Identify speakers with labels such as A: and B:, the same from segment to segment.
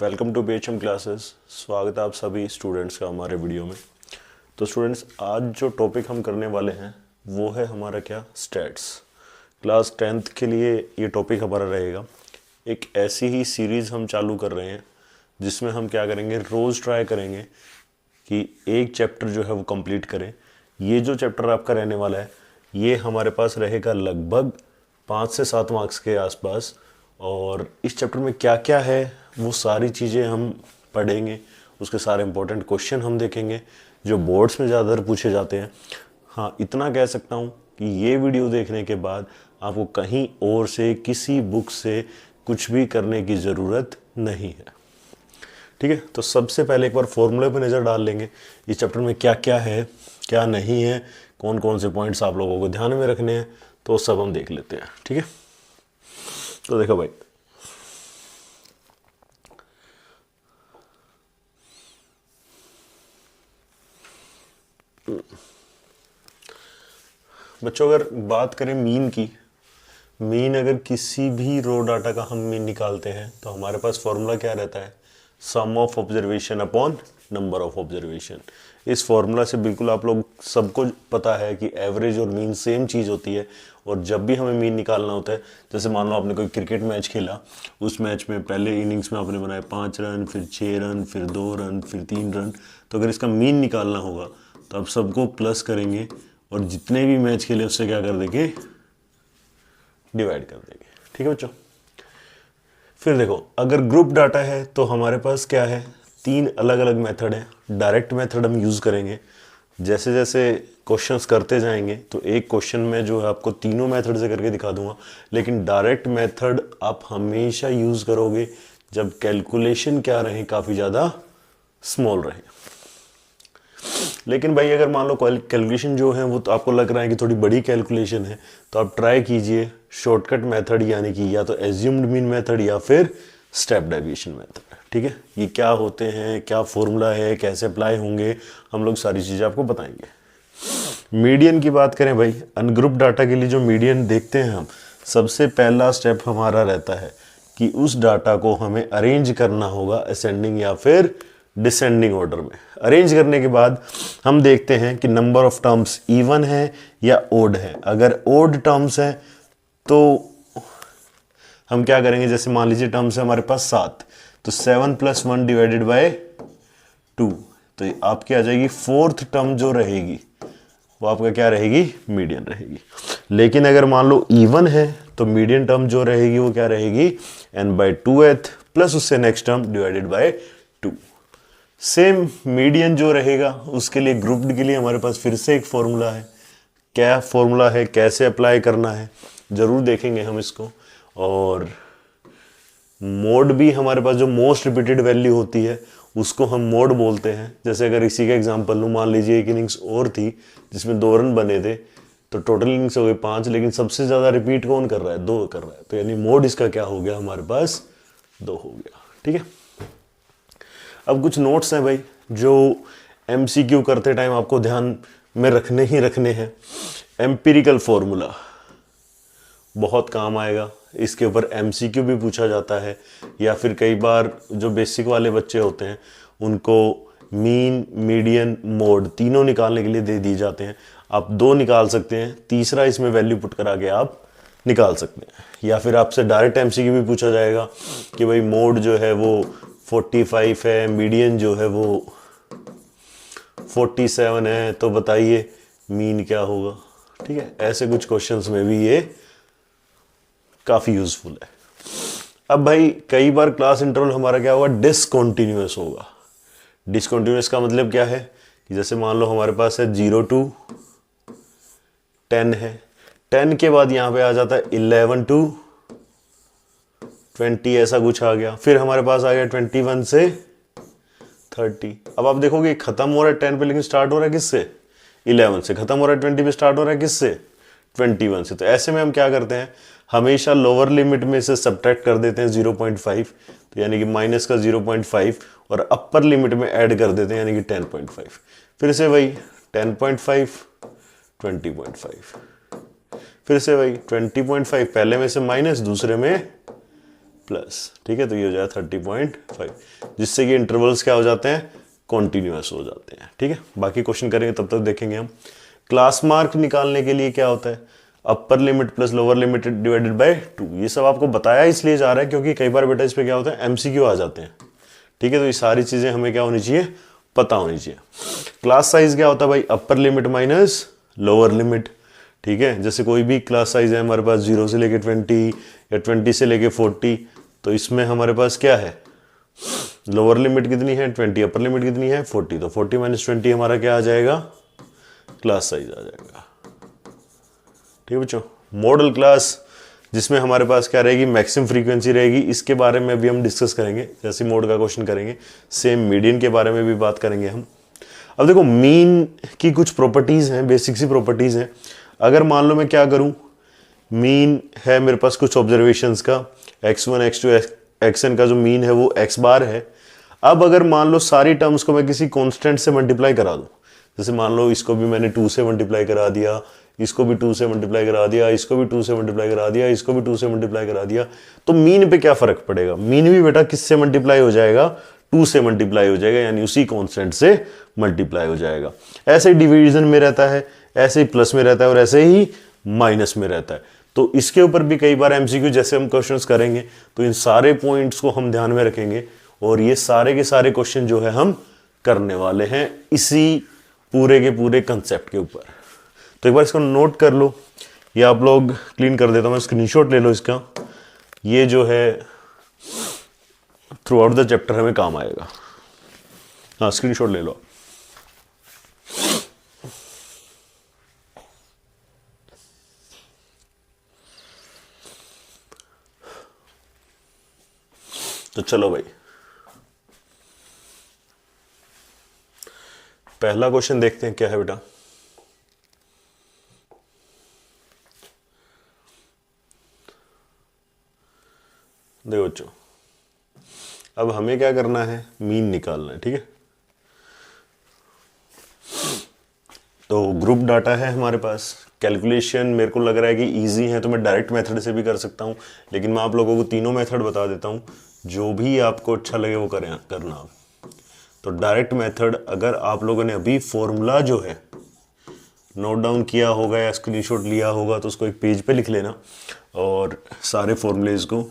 A: Welcome to BHM classes. स्वागत है आप सभी स्टूडेंट्स का हमारे वीडियो में। तो स्टूडेंट्स, आज जो टॉपिक हम करने वाले हैं वो है हमारा क्या, स्टैट्स। क्लास 10th के लिए ये टॉपिक हमारा रहेगा। एक ऐसी ही सीरीज़ हम चालू कर रहे हैं जिसमें हम क्या करेंगे, रोज़ ट्राई करेंगे कि एक चैप्टर जो है वो कंप्लीट करें। ये जो चैप्टर आपका रहने वाला है ये हमारे पास रहेगा लगभग 5 से 7 मार्क्स के आसपास। और इस चैप्टर में क्या क्या है वो सारी चीज़ें हम पढ़ेंगे, उसके सारे इंपॉर्टेंट क्वेश्चन हम देखेंगे जो बोर्ड्स में ज़्यादातर पूछे जाते हैं। हाँ, इतना कह सकता हूँ कि ये वीडियो देखने के बाद आपको कहीं और से, किसी बुक से कुछ भी करने की ज़रूरत नहीं है। ठीक है, तो सबसे पहले एक बार फॉर्मूले पे नज़र डाल लेंगे। इस चैप्टर में क्या क्या है, क्या नहीं है, कौन कौन से पॉइंट्स आप लोगों को ध्यान में रखने हैं, तो सब हम देख लेते हैं। ठीक है, तो देखो भाई, बच्चों अगर बात करें मीन की, मीन अगर किसी भी रो डाटा का हम मीन निकालते हैं तो हमारे पास फॉर्मूला क्या रहता है, sum of observation upon number of observation. इस फॉर्मूला से बिल्कुल आप लोग सबको पता है कि एवरेज और मीन सेम चीज़ होती है। और जब भी हमें मीन निकालना होता है, जैसे मान लो आपने कोई क्रिकेट मैच खेला, उस मैच में पहले इनिंग्स में आपने बनाए 5 रन, फिर 6 रन, फिर 2 रन, फिर 3 रन, तो अगर इसका मीन निकालना होगा तो आप सबको प्लस करेंगे और जितने भी मैच खेले उससे क्या कर देंगे, डिवाइड कर देंगे। ठीक है बच्चों, फिर देखो अगर ग्रुप डाटा है तो हमारे पास क्या है, 3 अलग अलग मेथड है। डायरेक्ट मेथड हम यूज़ करेंगे। जैसे जैसे क्वेश्चंस करते जाएंगे तो एक क्वेश्चन में जो है आपको तीनों मेथड से करके दिखा दूंगा। लेकिन डायरेक्ट मेथड आप हमेशा यूज़ करोगे जब कैलकुलेशन क्या रहे, काफ़ी ज़्यादा स्मॉल रहे। लेकिन भाई अगर मान लो कैलकुलेशन जो है वो तो आपको लग रहा है कि थोड़ी बड़ी कैलकुलेशन है, तो आप ट्राई कीजिए शॉर्टकट मेथड, यानी कि या तो एज्यूम्ड मीन मेथड या फिर स्टेप डेविएशन मेथड। ठीक है, ये क्या होते हैं, क्या फॉर्मूला है, कैसे अप्लाई होंगे, हम लोग सारी चीज़ें आपको बताएंगे। मीडियन की बात करें भाई, अनग्रुप डाटा के लिए जो मीडियन देखते हैं हम, सबसे पहला स्टेप हमारा रहता है कि उस डाटा को हमें अरेंज करना होगा असेंडिंग या फिर डिसेंडिंग ऑर्डर में। अरेंज करने के बाद हम देखते हैं कि नंबर ऑफ टर्म्स इवन है या ओड है। अगर ओड टर्म्स है तो हम क्या करेंगे, जैसे मान लीजिए टर्म्स है हमारे पास 7, तो 7 + 1 डिवाइडेड बाय 2, तो आपकी आ जाएगी 4th टर्म जो रहेगी वो आपका क्या रहेगी, मीडियन रहेगी। लेकिन अगर मान लो इवन है तो मीडियन टर्म जो रहेगी वो क्या रहेगी, n/2th प्लस उससे next term divided by 2। Same median जो रहेगा उसके लिए ग्रुप्ड के लिए हमारे पास फिर से एक फॉर्मूला है। क्या फॉर्मूला है, कैसे अप्लाई करना है, जरूर देखेंगे हम इसको। और मोड भी हमारे पास जो मोस्ट रिपीटेड वैल्यू होती है उसको हम मोड बोलते हैं। जैसे अगर इसी का एग्जांपल लूँ, मान लीजिए एक इनिंग्स और थी जिसमें 2 रन बने थे, तो टोटल इनिंग्स हो गए 5, लेकिन सबसे ज़्यादा रिपीट कौन कर रहा है, 2 कर रहा है, तो यानी मोड इसका क्या हो गया, हमारे पास 2 हो गया। ठीक है, अब कुछ नोट्स हैं भाई जो MCQ करते टाइम आपको ध्यान में रखने ही रखने हैं। एम्पिरिकल फॉर्मूला बहुत काम आएगा, इसके ऊपर MCQ भी पूछा जाता है, या फिर कई बार जो बेसिक वाले बच्चे होते हैं उनको मीन, मीडियन, मोड तीनों निकालने के लिए दे दिए जाते हैं। आप 2 निकाल सकते हैं, तीसरा इसमें वैल्यू पुट करा के आप निकाल सकते हैं। या फिर आपसे डायरेक्ट MCQ भी पूछा जाएगा कि भाई मोड जो है वो 45 है, मीडियन जो है वो 47 है, तो बताइए मीन क्या होगा। ठीक है, ऐसे कुछ क्वेश्चंस में भी ये काफ़ी यूजफुल है। अब भाई कई बार क्लास इंटरवल हमारा क्या होगा, डिसकंटिन्यूअस होगा। डिसकंटिन्यूअस का मतलब क्या है कि जैसे मान लो हमारे पास है 0 to 10 है, 10 के बाद यहाँ पे आ जाता है 11 to 20, ऐसा कुछ आ गया। फिर हमारे पास आ गया 21 से 30। अब आप देखोगे खत्म हो रहा है 10 पे, लेकिन स्टार्ट हो रहा है किससे, 11 से। खत्म हो रहा है 20 पे, स्टार्ट हो रहा है किससे, 21 से। तो ऐसे में हम क्या करते हैं, हमेशा लोअर लिमिट में से सब्ट्रैक्ट कर देते हैं 0.5, तो यानी कि माइनस का 0.5, और अपर लिमिट में ऐड कर देते हैं यानी कि 10.5। फिर से वही 10.5, 20.5, फिर से वही 20.5, पहले में से माइनस, दूसरे में प्लस, ठीक है, तो ये हो जाएगा 30.5, जिससे कि इंटरवल्स क्या हो जाते हैं, कॉन्टिन्यूअस हो जाते हैं, ठीक है। बाकी क्वेश्चन करेंगे तब तक देखेंगे हम। क्लास मार्क निकालने के लिए क्या होता है, upper limit plus lower limit divided by 2। ये सब आपको बताया इसलिए जा रहा है क्योंकि कई बार बेटा इस पे क्या होता है, एमसीक्यू आ जाते हैं, ठीक है। तो ये सारी चीजें हमें क्या होनी चाहिए, पता होनी चाहिए। क्लास साइज क्या होता है भाई, upper limit minus lower limit, ठीक है। जैसे कोई भी क्लास साइज है हमारे पास 0 से लेके 20 या 20 से लेके 40, तो इसमें हमारे पास क्या है, लोअर लिमिट कितनी है 20, अपर लिमिट कितनी है 40, तो 40 माइनस 20 हमारा क्या आ जाएगा, क्लास साइज आ जाएगा, ठीक है बच्चों। मॉडल क्लास जिसमें हमारे पास क्या रहेगी, मैक्सिमम फ्रीक्वेंसी रहेगी, इसके बारे में भी हम डिस्कस करेंगे, जैसे मोड का क्वेश्चन करेंगे। सेम मीडियन के बारे में भी बात करेंगे हम। अब देखो मीन की कुछ प्रॉपर्टीज हैं, बेसिक सी प्रॉपर्टीज हैं। अगर मान लो मैं क्या करूं, मीन है मेरे पास कुछ ऑब्जर्वेशंस का, x1 x2 xn का जो मीन है वो x बार है। अब अगर मान लो सारी टर्म्स को मैं किसी कांस्टेंट से मल्टीप्लाई करा दूं, जैसे मान लो इसको भी मैंने 2 से मल्टीप्लाई करा दिया, इसको भी 2 से मल्टीप्लाई करा दिया, इसको भी 2 से मल्टीप्लाई करा दिया, इसको भी 2 से मल्टीप्लाई करा दिया, तो मीन पे क्या फर्क पड़ेगा, मीन भी बेटा किससे मल्टीप्लाई हो जाएगा, 2 से मल्टीप्लाई हो जाएगा, यानी उसी कांस्टेंट से मल्टीप्लाई हो जाएगा। ऐसे ही डिवीजन में रहता है, ऐसे ही प्लस में रहता है और ऐसे ही माइनस में रहता है। तो इसके ऊपर भी कई बार एमसीक्यू जैसे हम क्वेश्चंस करेंगे तो इन सारे पॉइंट्स को हम ध्यान में रखेंगे और ये सारे के सारे क्वेश्चन जो है हम करने वाले हैं इसी पूरे के पूरे कंसेप्ट के ऊपर। तो एक बार इसको नोट कर लो, ये आप लोग क्लीन कर देता हूं मैं, स्क्रीनशॉट ले लो इसका, ये जो है थ्रू आउट द चैप्टर हमें काम आएगा। हाँ स्क्रीनशॉट ले लो। तो चलो भाई, पहला क्वेश्चन देखते हैं क्या है बेटा। देखो बच्चों, अब हमें क्या करना है, मीन निकालना है, ठीक है। तो ग्रुप डाटा है हमारे पास, कैलकुलेशन मेरे को लग रहा है कि इजी है तो मैं डायरेक्ट मेथड से भी कर सकता हूं, लेकिन मैं आप लोगों को तीनों मेथड बता देता हूं, जो भी आपको अच्छा लगे वो करना। तो डायरेक्ट मेथड, अगर आप लोगों ने अभी फॉर्मूला जो है नोट डाउन किया होगा या स्क्रीनशॉट लिया होगा तो उसको एक पेज पे लिख लेना और सारे फॉर्मूलेज को।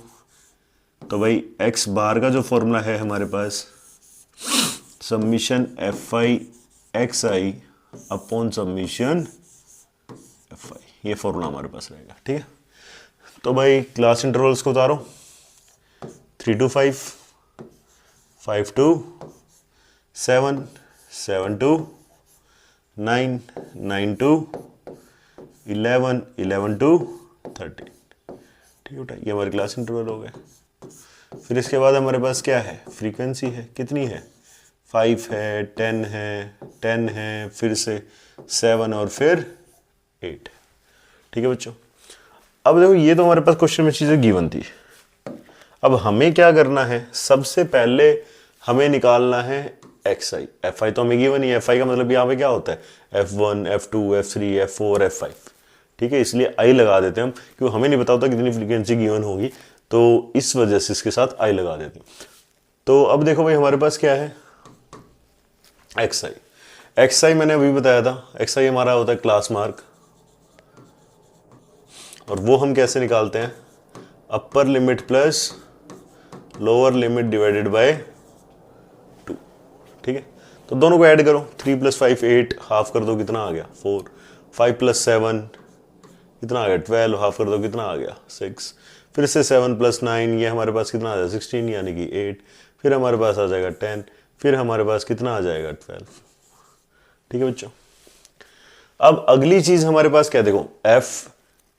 A: तो भाई एक्स बार का जो फॉर्मूला है हमारे पास, summation F I X I upon summation F I, ये फॉर्मूला हमारे पास रहेगा, ठीक है। तो भाई क्लास इंटरवल्स को उतारो, 3 to 5, 5 to 7, 7 to 9, 9 to 11, 11 to 13, ठीक है बेटा, ये हमारे क्लास इंटरवल हो गए। फिर इसके बाद हमारे पास क्या है, फ्रीक्वेंसी है, कितनी है, 5 है, 10 है, 10 है, फिर से 7 और फिर 8, ठीक है बच्चों। अब देखो ये तो हमारे पास क्वेश्चन में चीजें गिवन थी। अब हमें क्या करना है, सबसे पहले हमें निकालना है एक्स आई। एफ आई तो हमें गिवन ही है, एफ आई का मतलब यहाँ पे क्या होता है, F1, F2, F3, F4, F5, ठीक है। इसलिए आई लगा देते हैं हम, क्योंकि हमें नहीं पता होता कितनी फ्रीक्वेंसी गिवन होगी, तो इस वजह से इसके साथ आई लगा देते हैं। तो अब देखो भाई हमारे पास क्या है, एक्स आई। एक्स आई मैंने अभी बताया था, एक्स आई हमारा होता है क्लास मार्क, और वो हम कैसे निकालते हैं, upper limit plus lower limit divided by 2, ठीक है। तो दोनों को ऐड करो, 3 + 5 8, हाफ कर दो कितना आ गया 4, 5 + 7 कितना आ गया 12, हाफ कर दो कितना आ गया 6, फिर से 7 + 9 ये हमारे पास कितना आ जाएगा 16 यानी कि 8, फिर हमारे पास आ जाएगा 10, फिर हमारे पास कितना आ जाएगा 12, ठीक है बच्चों। अब अगली चीज हमारे पास क्या, देखो एफ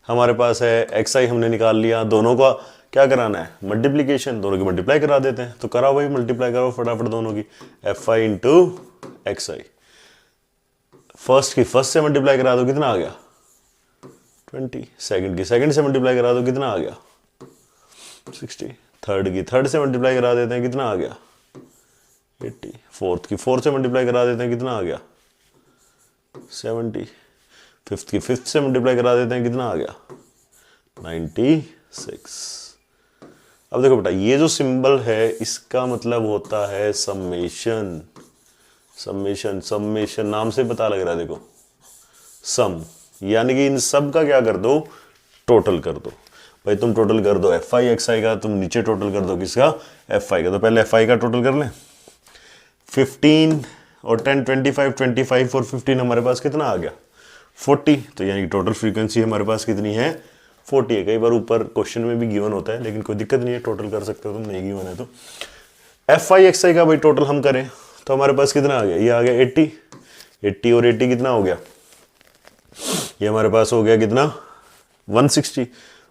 A: हमारे पास है, एक्स आई हमने निकाल लिया, दोनों का क्या कराना है, मल्टीप्लीकेशन, दोनों की मल्टीप्लाई करा देते हैं। तो कराओ भाई, मल्टीप्लाई करो फटाफट दोनों की, F I into x I. First की फर्स्ट से मल्टीप्लाई करा दो कितना आ गया 20, सेकंड की सेकंड से मल्टीप्लाई करा दो कितना आ गया 60, थर्ड की थर्ड से मल्टीप्लाई करा देते हैं कितना आ गया 80, फोर्थ की फोर्थ से मल्टीप्लाई करा देते हैं कितना आ गया 70, फिफ्थ की फिफ्थ से मल्टीप्लाई करा देते हैं कितना आ गया 96। अब देखो बेटा, ये जो सिंबल है इसका मतलब होता है समेशन। समेशन समेशन नाम से पता लग रहा है, देखो सम, यानी कि इन सब का क्या कर दो, टोटल कर दो। भाई तुम टोटल कर दो एफ आई एक्स आई का, तुम नीचे टोटल कर दो किसका, एफ आई का। तो पहले एफ आई का टोटल कर लें। 15 और 10 25, 25 और 15 हमारे पास कितना आ गया, 40। तो यानी कि टोटल फ्रीक्वेंसी हमारे पास कितनी है, 40 है। कई बार ऊपर क्वेश्चन में भी गिवन होता है, लेकिन कोई दिक्कत नहीं है, टोटल कर सकते हो तुम, नहीं गिवन है तो। एफ आई एक्स आई का भाई टोटल हम करें तो हमारे पास कितना आ गया, ये आ गया 80। 80 और 80 कितना हो गया, ये हमारे पास हो गया कितना, 160।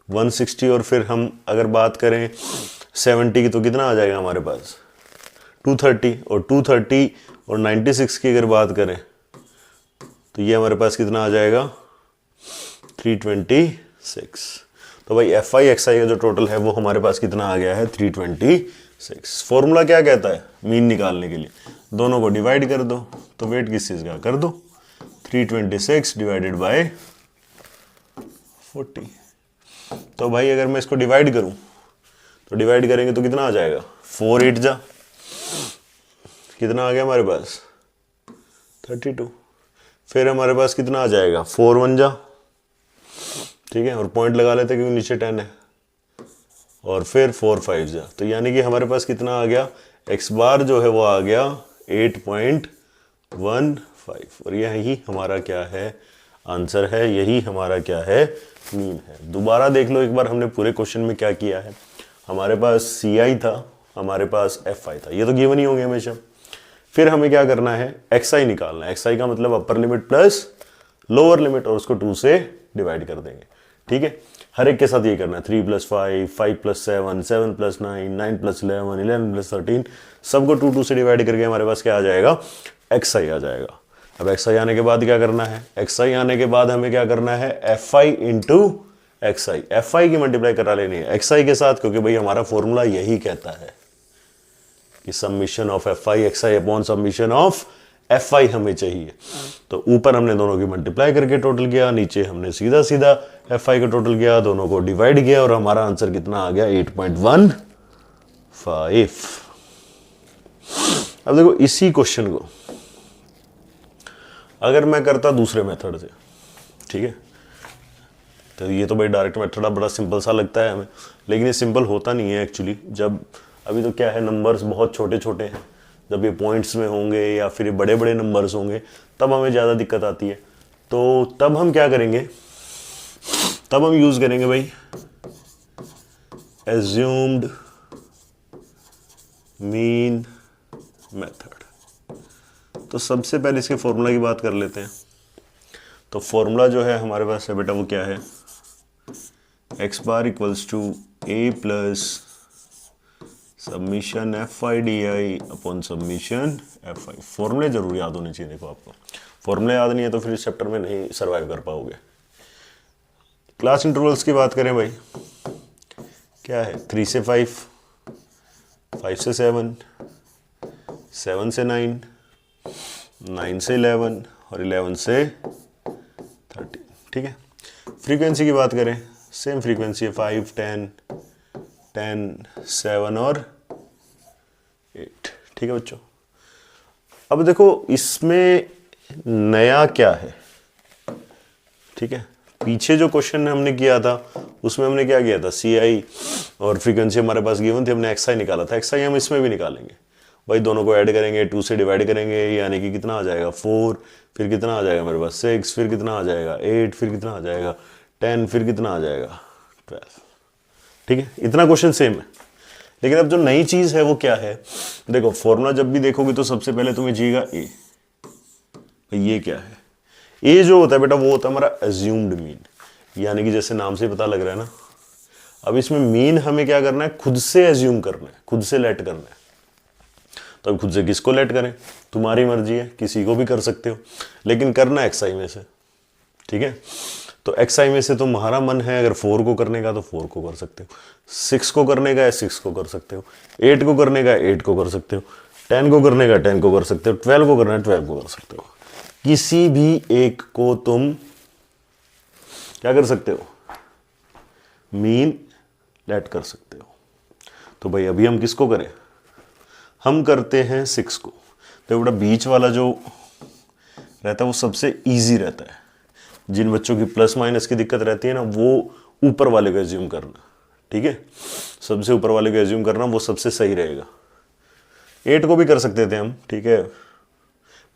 A: 160 और फिर हम अगर बात करें 70 की तो कितना आ जाएगा हमारे पास, 230। और 230 और 96 की अगर बात करें तो ये हमारे पास कितना आ जाएगा, 326। तो भाई एफ आई एक्स आई का जो टोटल है वो हमारे पास कितना आ गया है, 326। फॉर्मूला क्या कहता है, मीन निकालने के लिए दोनों को डिवाइड कर दो। तो वेट किस चीज का कर दो, 326 डिवाइडेड बाय 40। तो भाई अगर मैं इसको डिवाइड करूं तो डिवाइड करेंगे तो कितना आ जाएगा, 4 8 जा, कितना आ गया हमारे पास, 32। फिर हमारे पास कितना आ जाएगा, 4 1 जा, ठीक है, और पॉइंट लगा लेते क्योंकि नीचे 10 है, और फिर 4 5 जा। तो यानी कि हमारे पास कितना आ गया, एक्स बार जो है वो आ गया 8.15। और यही हमारा क्या है, आंसर है, यही हमारा क्या है, मीन है। दोबारा देख लो एक बार हमने पूरे क्वेश्चन में क्या किया है। हमारे पास सी आई था, हमारे पास एफ आई था, ये तो गिवन ही होंगे हमेशा। फिर हमें क्या करना है, एक्स आई निकालना है। एक्स आई का मतलब upper limit plus lower limit, और उसको 2 से डिवाइड कर देंगे, ठीक है। हर एक के साथ ये करना है, 3 + 5, 5 + 7, 7 + 9, 9 + 11, 11 + 13, सबको 2 2 से डिवाइड करके हमारे पास क्या आ जाएगा, एक्स आई आ जाएगा। अब एक्स आई आने के बाद क्या करना है, एक्स आई आने के बाद हमें क्या करना है, F I into x I, F I की मल्टीप्लाई करा लेनी है एक्स आई के साथ, क्योंकि भाई हमारा फॉर्मूला यही कहता है कि summation of F I X I upon summation of F I हमें चाहिए। तो ऊपर हमने दोनों की मल्टीप्लाई करके टोटल किया, नीचे हमने सीधा सीधा एफ आई का टोटल किया, दोनों को डिवाइड किया, और हमारा आंसर कितना आ गया, 8.15। अब देखो इसी क्वेश्चन को अगर मैं करता दूसरे मेथड से, ठीक है, तो ये तो भाई डायरेक्ट मेथड बड़ा सिंपल सा लगता है हमें, लेकिन ये सिंपल होता नहीं है एक्चुअली। जब अभी तो क्या है, नंबर्स बहुत छोटे छोटे हैं, जब ये पॉइंट्स में होंगे या फिर ये बड़े बड़े नंबर्स होंगे तब हमें ज़्यादा दिक्कत आती है। तो तब हम क्या करेंगे, तब हम यूज़ करेंगे भाई एज्यूम्ड मीन मेथड। तो सबसे पहले इसके फॉर्मूला की बात कर लेते हैं। तो फॉर्मूला जो है हमारे पास है बेटा, वो क्या है, X bar equals to A plus summation F I D I upon summation F I. फॉर्मूले जरूर याद होने चाहिए। देखो आपको फॉर्मूले याद नहीं है तो फिर इस चैप्टर में नहीं सर्वाइव कर पाओगे। क्लास इंटरवल्स की बात करें भाई, क्या है, 3 से 5, 5 से 7, 7 से 9, 9 से 11 और 11 से 13, ठीक है। फ्रीक्वेंसी की बात करें, सेम फ्रीक्वेंसी है, 5 10 10 7 और 8, ठीक है बच्चों। अब देखो इसमें नया क्या है, ठीक है। पीछे जो क्वेश्चन हमने किया था उसमें हमने क्या किया था, सी आई और फ्रीक्वेंसी हमारे पास गिवन थी, हमने एक्स आई निकाला था। एक्स आई हम इसमें भी निकालेंगे भाई, दोनों को ऐड करेंगे, 2 से डिवाइड करेंगे, यानी कि कितना आ जाएगा 4, फिर कितना आ जाएगा मेरे पास 6, फिर कितना आ जाएगा 8, फिर कितना आ जाएगा 10, फिर कितना आ जाएगा 12, ठीक है। इतना क्वेश्चन सेम है, लेकिन अब जो नई चीज है वो क्या है, देखो फॉर्मूला जब भी देखोगे तो सबसे पहले तुम्हें चाहिएगा ए। ये क्या है, ए जो होता है बेटा वो होता है हमारा एज्यूम्ड मीन, यानी कि जैसे नाम से पता लग रहा है ना। अब इसमें मीन हमें क्या करना है, खुद से एज्यूम करना है, खुद से लेट करना है। तो अब खुद से किसको लेट करें, तुम्हारी मर्जी है, किसी को भी कर सकते हो, लेकिन करना एक्स आई में से, ठीक है। तो एक्स आई में से तुम्हारा मन है, अगर 4 को करने का तो 4 को कर सकते हो, 6 को करने का है 6 को कर सकते हो, 8 को करने का 8 को कर सकते हो, 10 को करने का 10 को कर सकते हो, 12 को करना है 12 को कर सकते हो। किसी भी एक को तुम क्या कर सकते हो, मीन लेट कर सकते हो। तो भाई अभी हम किसको करें, हम करते हैं 6 को। तो बेटा बीच वाला जो रहता है वो सबसे इजी रहता है। जिन बच्चों की प्लस माइनस की दिक्कत रहती है ना, वो ऊपर वाले को एज्यूम करना, ठीक है, सबसे ऊपर वाले को एज्यूम करना, वो सबसे सही रहेगा। 8 को भी कर सकते थे हम, ठीक है,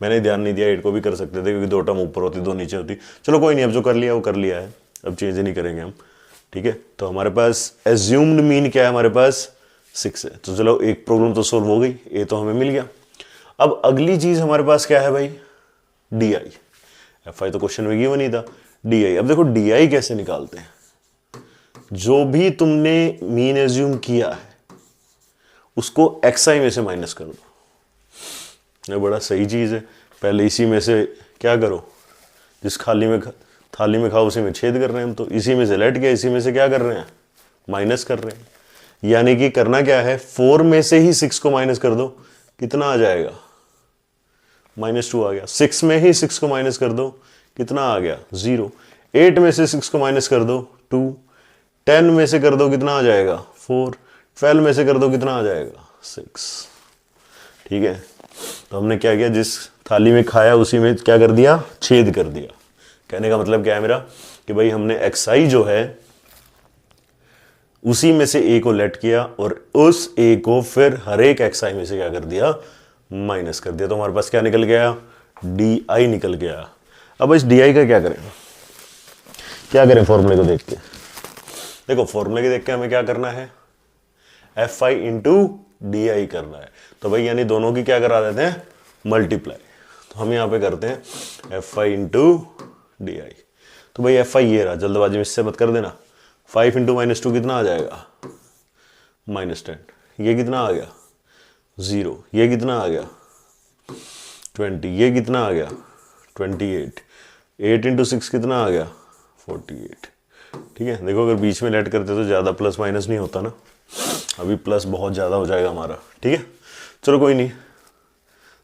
A: मैंने ध्यान नहीं दिया, 8 को भी कर सकते थे क्योंकि 2 टर्म ऊपर होती 2 नीचे होती। चलो कोई नहीं, अब जो कर लिया वो कर लिया है, अब चेंज नहीं करेंगे हम, ठीक है। तो हमारे पास एज्यूम्ड मीन क्या है, हमारे पास 6 है। तो चलो एक प्रॉब्लम तो सोल्व हो गई, ए तो हमें मिल गया। अब अगली चीज हमारे पास क्या है भाई, डी आई। एफ आई तो क्वेश्चन में गिवन ही था, डी आई। अब देखो डी आई कैसे निकालते हैं, जो भी तुमने मीन एज्यूम किया है उसको एक्स आई में से माइनस कर दो। ये बड़ा सही चीज है। पहले इसी में से क्या करो, जिस थाली में खाओ उसी में छेद कर रहे हैं हम, तो इसी में से लेट गया, इसी में से क्या कर रहे हैं, माइनस कर रहे हैं। यानी कि करना क्या है, 4 में से ही 6 को माइनस कर दो, कितना आ जाएगा, -2 आ गया। 6 में ही 6 को माइनस कर दो, कितना आ गया, 0। 8 में से 6 को माइनस कर दो, 2। 10 में से कर दो, कितना आ जाएगा, 4। 12 में से कर दो, कितना आ जाएगा, 6। ठीक है, तो हमने क्या किया, जिस थाली में खाया उसी में क्या कर दिया, छेद कर दिया। कहने का मतलब क्या है मेरा, कि भाई हमने एक्स आई जो है उसी में से ए को लेट किया और उस ए को फिर हर एक एक्स आई में से क्या कर दिया, माइनस कर दिया। तो हमारे पास क्या निकल गया, डी आई निकल गया। अब इस डी आई का क्या करें फॉर्मूले को देख के। देखो फॉर्मूले को देख के हमें क्या करना है, F I into D I करना है। तो भाई यानी दोनों की क्या करा देते हैं, मल्टीप्लाई। तो हम यहां पे करते हैं F I into D I. तो भाई एफ आई ये रहा, जल्दबाजी में इससे मत कर देना। 5 इंटू -2 कितना आ जाएगा, -10। ये कितना आ गया, 0। ये कितना आ गया, 20। ये कितना आ गया, 28। 8 इंटू 6 कितना आ गया, 48। ठीक है, देखो अगर बीच में लेट करते तो ज़्यादा प्लस माइनस नहीं होता ना, अभी प्लस बहुत ज़्यादा हो जाएगा हमारा। ठीक है, चलो कोई नहीं।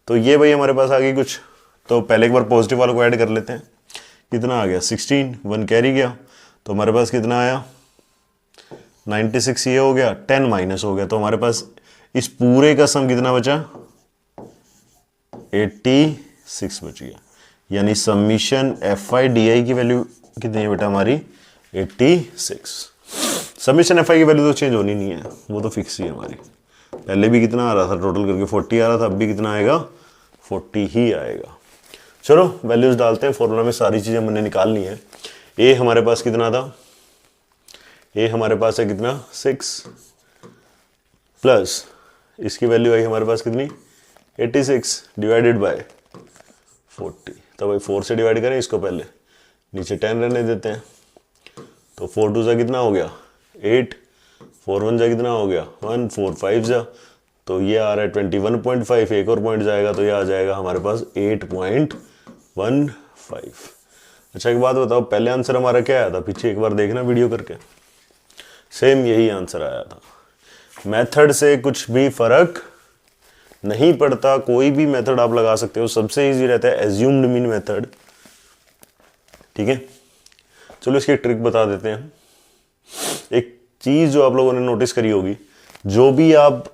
A: तो ये भाई हमारे पास आ गई कुछ, तो पहले एक बार पॉजिटिव वालों को ऐड कर लेते हैं। कितना आ गया, 16। 1 कैरी गया, तो हमारे पास कितना आया, 96। ये हो गया, 10 माइनस हो गया, तो हमारे पास इस पूरे का सम कितना बचा, 86 बच गया। यानी समीशन एफ आई डी आई की वैल्यू कितनी है बेटा हमारी, 86। समीशन एफ आई की वैल्यू तो चेंज होनी नहीं है, वो तो फिक्स ही है हमारी। पहले भी कितना आ रहा था, टोटल करके 40 आ रहा था, अब भी कितना आएगा, 40 ही आएगा। चलो वैल्यूज डालते हैं, फॉर्मूला में सारी चीजें हमने निकालनी है। ए हमारे पास कितना था, ए हमारे पास है कितना, 6 प्लस इसकी वैल्यू आई हमारे पास कितनी, 86 डिवाइडेड बाय 40। तो भाई 4 से डिवाइड करें इसको, पहले नीचे 10 रहने देते हैं। तो 4 2 जा कितना हो गया, 8। 4 1 जा कितना हो गया, 1। 4 5 जा, तो ये आ रहा है 21.5। एक और पॉइंट जाएगा तो ये आ जाएगा हमारे पास 8.15। अच्छा एक बात बताओ, पहले आंसर हमारा क्या आया था, पीछे एक बार देखना वीडियो करके, सेम यही आंसर आया था। मेथड से कुछ भी फर्क नहीं पड़ता, कोई भी मेथड आप लगा सकते हो, सबसे इजी रहता है एज्यूम्ड मीन मेथड। ठीक है, चलो इसकी ट्रिक बता देते हैं। एक चीज जो आप लोगों ने नोटिस करी होगी, जो भी आप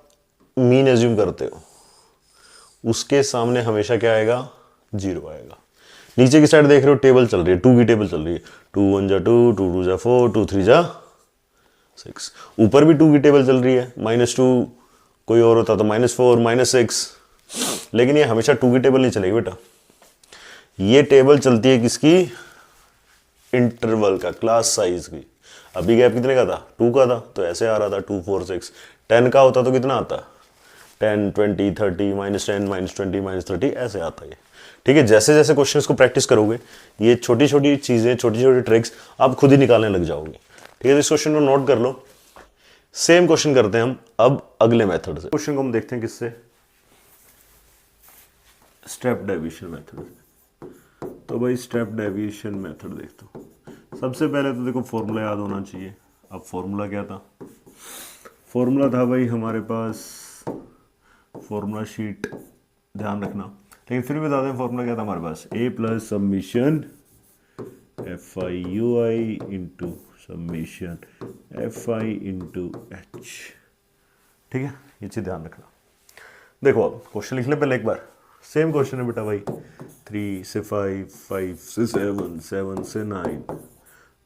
A: मीन एज्यूम करते हो उसके सामने हमेशा क्या आएगा, 0 आएगा। नीचे की साइड देख रहे हो टेबल चल रही है, 2 की टेबल चल रही है, 2 1 जा 2, 2 2 जा 4, 2 3 जा 6। ऊपर भी 2 की टेबल चल रही है, -2 कोई और होता तो -4 -6, लेकिन ये हमेशा 2 की टेबल नहीं चलेगी बेटा। ये टेबल चलती है किसकी, इंटरवल का, क्लास साइज की। अभी गैप कितने का था, 2 का था, तो ऐसे आ रहा था 2 4 6। 10 का होता तो कितना आता, 10 20 30 -10 -20 -30 ऐसे आता है। ठीक है, जैसे जैसे क्वेश्चंस को प्रैक्टिस करोगे ये छोटी छोटी चीजें, छोटी छोटी ट्रिक्स आप खुद ही निकालने लग जाओगे। ठीक है, तो इस क्वेश्चन को नोट कर लो। सेम क्वेश्चन करते हैं हम अब अगले मेथड से। क्वेश्चन को हम देखते हैं किससे, स्टेप डेविएशन मेथड से। तो भाई स्टेप डेविएशन मेथड देखते हो। सबसे पहले तो देखो फॉर्मूला याद होना चाहिए। अब फॉर्मूला क्या था, फॉर्मूला था भाई हमारे पास, फॉर्मूला शीट ध्यान रखना, लेकिन फिर भी बता दें फॉर्मूला क्या था हमारे पास, A plus summation F I U I into summation F I into H. ठीक है, ये चीज़ ध्यान रखना। देखो अब क्वेश्चन लिख ले पहले एक बार, सेम क्वेश्चन है बेटा भाई, 3 से 5, 5 से 7, 7 से 9,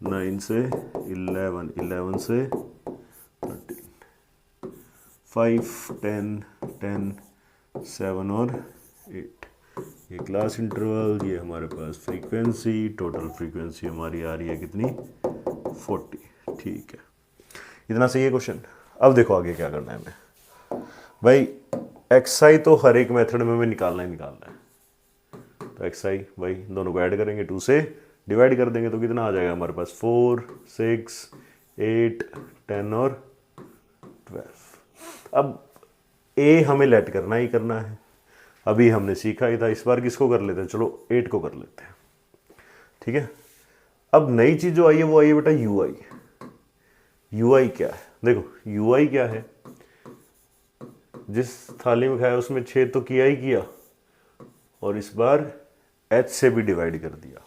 A: 9 से 11, 11 से 13, 5, 10, 10, 7 और 8। ये क्लास इंटरवल, ये हमारे पास फ्रीक्वेंसी, टोटल फ्रीक्वेंसी हमारी आ रही है कितनी, 40। ठीक है, इतना सही है क्वेश्चन। अब देखो आगे क्या करना है हमें भाई, एक्स आई तो हर एक मेथड में हमें निकालना ही निकालना है। तो एक्स आई भाई दोनों को ऐड करेंगे, 2 से डिवाइड कर देंगे तो कितना आ जाएगा हमारे पास, 4, 6, 8, 10 और 12। अब ए हमें लेट करना ही करना है, अभी हमने सीखा ही था। इस बार किसको कर लेते हैं, चलो 8 को कर लेते हैं। ठीक है, अब नई चीज जो आई है वो आई है बेटा यू आई। यू आई क्या है, देखो यू आई क्या है, जिस थाली में खाया उसमें छेद तो किया ही किया, और इस बार h से भी डिवाइड कर दिया।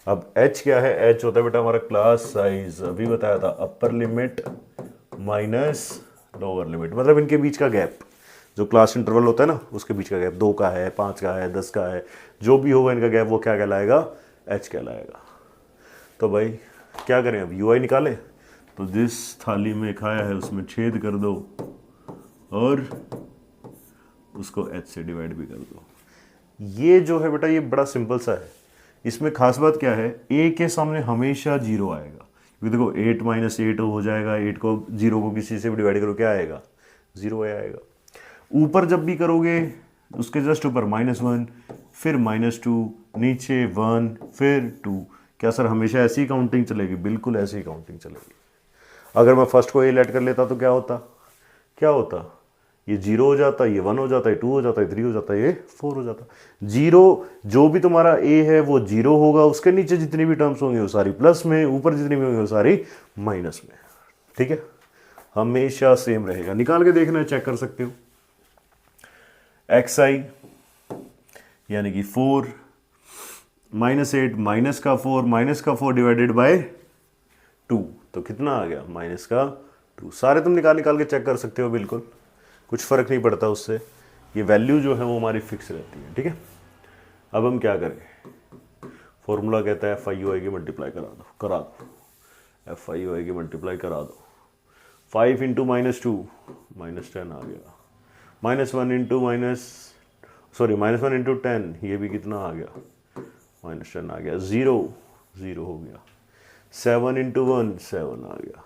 A: अब h क्या है, h होता है बेटा हमारा क्लास साइज, अभी बताया था, upper limit minus lower limit, मतलब इनके बीच का गैप, जो क्लास इंटरवल होता है ना उसके बीच का गैप, 2 का है, 5 का है, 10 का है, जो भी होगा इनका गैप वो क्या कहलाएगा, h कहलाएगा। तो भाई क्या करें, अब यू आई निकालें, तो जिस थाली में खाया है उसमें छेद कर दो और उसको h से डिवाइड भी कर दो। ये जो है बेटा ये बड़ा सिंपल सा है, इसमें खास बात क्या है, a के सामने हमेशा 0 आएगा, क्योंकि देखो 8 माइनस 8 हो जाएगा, 8 को 0 को किसी से भी डिवाइड करो क्या आएगा, 0 आएगा। ऊपर जब भी करोगे उसके जस्ट ऊपर -1, फिर -2, नीचे 1, फिर 2। क्या सर हमेशा ऐसी काउंटिंग चलेगी, बिल्कुल ऐसी काउंटिंग चलेगी। अगर मैं फर्स्ट को ए लेट कर लेता तो क्या होता, क्या होता, ये 0 हो जाता, ये 1 हो जाता, ये 2 हो जाता, ये 3 हो जाता, ये 4 हो जाता। 0 जो भी तुम्हारा a है वो 0 होगा, उसके नीचे जितनी भी टर्म्स होंगे वो सारी प्लस में, ऊपर जितनी भी होंगी वो सारी माइनस में। ठीक है, हमेशा सेम रहेगा, निकाल के देखना है, चेक कर सकते हो। एक्स आई यानी कि 4 -8 माइनस का 4 डिवाइडेड बाय 2, तो कितना आ गया, -2। सारे तुम निकाल के चेक कर सकते हो, बिल्कुल कुछ फर्क नहीं पड़ता उससे, ये वैल्यू जो है वो हमारी फिक्स रहती है। ठीक है, अब हम क्या करें, फॉर्मूला कहता है एफ आई यू आई की मल्टीप्लाई करा दो, एफ आई यू आई की मल्टीप्लाई करा दो। 5 इंटू -2 -10 आ गया, -1 इंटू -1 इंटू 10, ये भी कितना आ गया, -10 आ गया, 0 हो गया, 7 इंटू 1 7 आ गया,